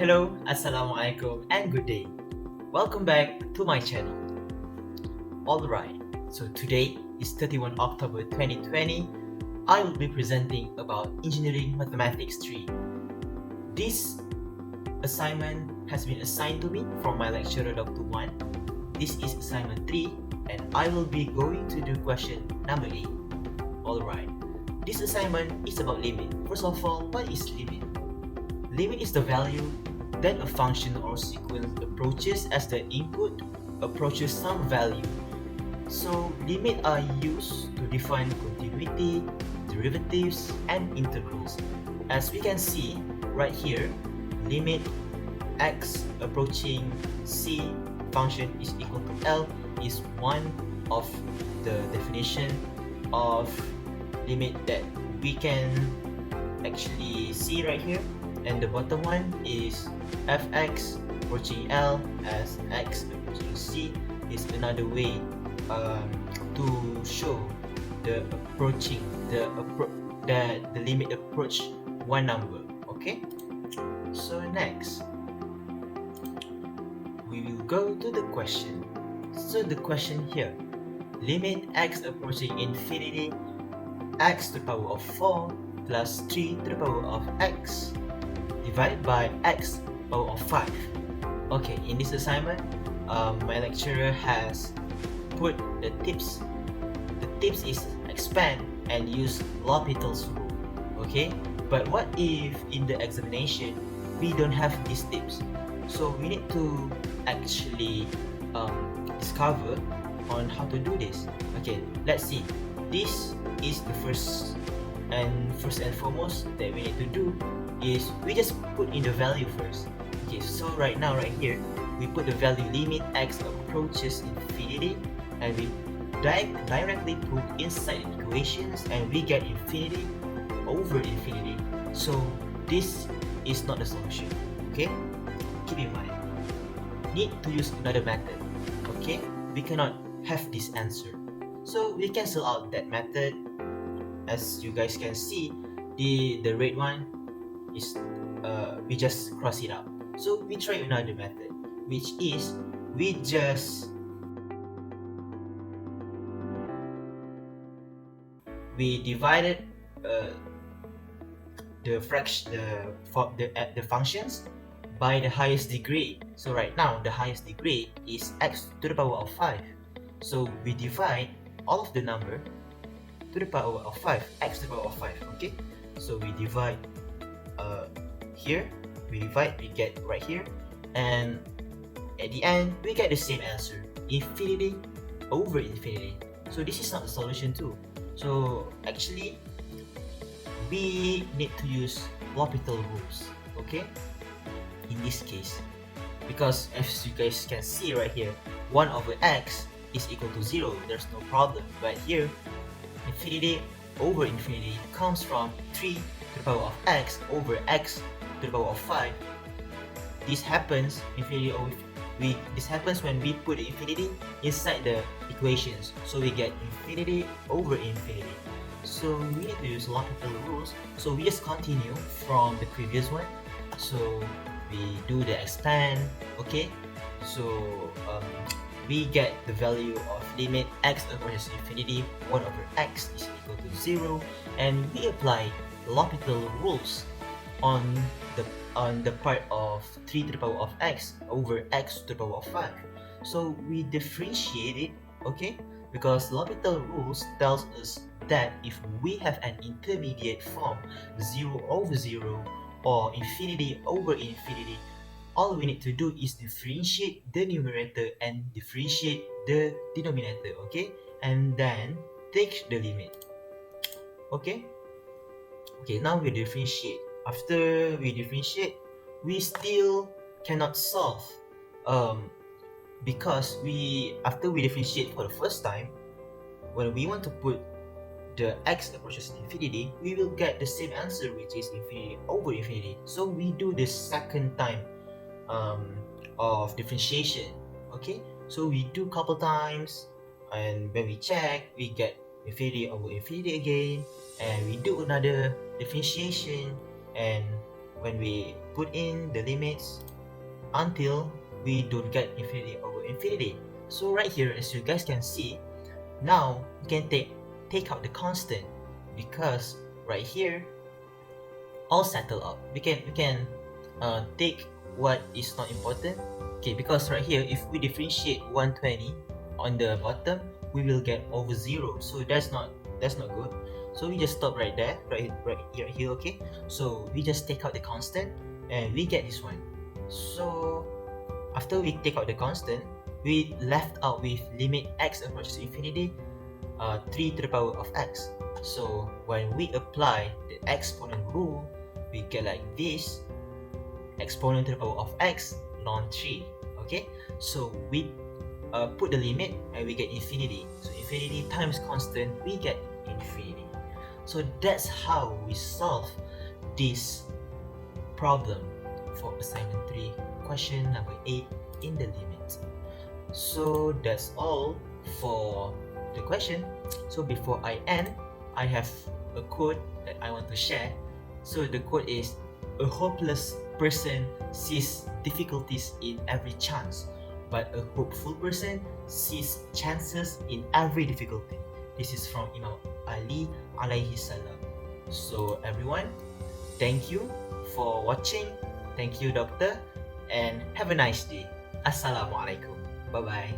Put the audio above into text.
Hello, Assalamualaikum and good day. Welcome back to my channel. Alright, so today is 31 October 2020. I will be presenting about Engineering Mathematics 3. This assignment has been assigned to me from my lecturer Dr. Wan. This is assignment 3 and I will be going to do question number 8. Alright, this assignment is about limit. First of all, what is limit? Limit is the value that a function or sequence approaches as the input approaches some value. So limits are used to define continuity, derivatives, and integrals. As we can see right here, limit x approaching c function is equal to L is one of the definition of limit that we can actually see right here. And the bottom one is fx approaching L as x approaching c is another way to show the limit approach one number. Okay, so next we will go to the question. So the question here, limit x approaching infinity x to the power of 4 plus 3 to the power of x divided by x power of 5. Okay, in this assignment, my lecturer has put the tips. The tips is expand and use L'Hopital's rule. Okay, but what if in the examination we don't have these tips? So we need to actually discover on how to do this. Okay, let's see. This is the first and foremost that we need to do is we just put in the value first. Okay, so right now right here we put the value limit x approaches infinity and we directly put inside the equations and we get infinity over infinity. So this is not the solution. Okay, keep in mind, need to use another method. Okay, we cannot have this answer, so we cancel out that method. As you guys can see, the red one is we just cross it out. So we try another method, which is we just divided the functions by the highest degree. So right now the highest degree is x to the power of 5. So we divide all of the number to the power of 5, x to the power of 5. Okay, so we divide here, we get right here, and at the end we get the same answer, infinity over infinity. So this is not the solution too. So actually we need to use L'Hopital rules. Okay, in this case, because as you guys can see right here, 1 over x is equal to 0, there's no problem. But here infinity over infinity comes from 3 to the power of x over x to the power of 5. This happens this happens when we put the infinity inside the equations, so we get infinity over infinity. So we need to use L'Hopital rules. So we just continue from the previous one. So we do the expand. Okay, so we get the value of limit x approaches infinity, 1 over x is equal to 0, and we apply L'Hopital rules on the part of 3 to the power of x over x to the power of 5. So we differentiate it, okay, because L'Hopital rules tells us that if we have an intermediate form 0 over 0 or infinity over infinity, all we need to do is differentiate the numerator and differentiate the denominator. Okay, and then take the limit. Okay, now we differentiate. After we differentiate, we still cannot solve because after we differentiate for the first time, when we want to put the x approaches infinity, we will get the same answer, which is infinity over infinity. So we do the second time of differentiation. Okay, so we do couple times, and when we check, we get infinity over infinity again, and we do another differentiation, and when we put in the limits until we don't get infinity over infinity. So right here, as you guys can see, now we can take out the constant, because right here all settle up. We can take what is not important. Okay, because right here, if we differentiate 120 on the bottom, we will get over 0. So that's not good. So we just stop right there, right here. Okay, so we just take out the constant and we get this one. So after we take out the constant, we left out with limit x approaches infinity, 3 to the power of x. So when we apply the exponent rule, we get like this: exponent to the power of x ln 3. Okay, so we put the limit and we get infinity. So infinity times constant, we get infinity. So that's how we solve this problem for assignment 3, question number 8 in the limit. So that's all for the question. So before I end, I have a quote that I want to share. So the quote is, "A hopeless person sees difficulties in every chance, but a hopeful person sees chances in every difficulty." This is from Imam Ali alaihi salam. So everyone, thank you for watching. Thank you, Doctor, and have a nice day. Assalamualaikum. Bye-bye.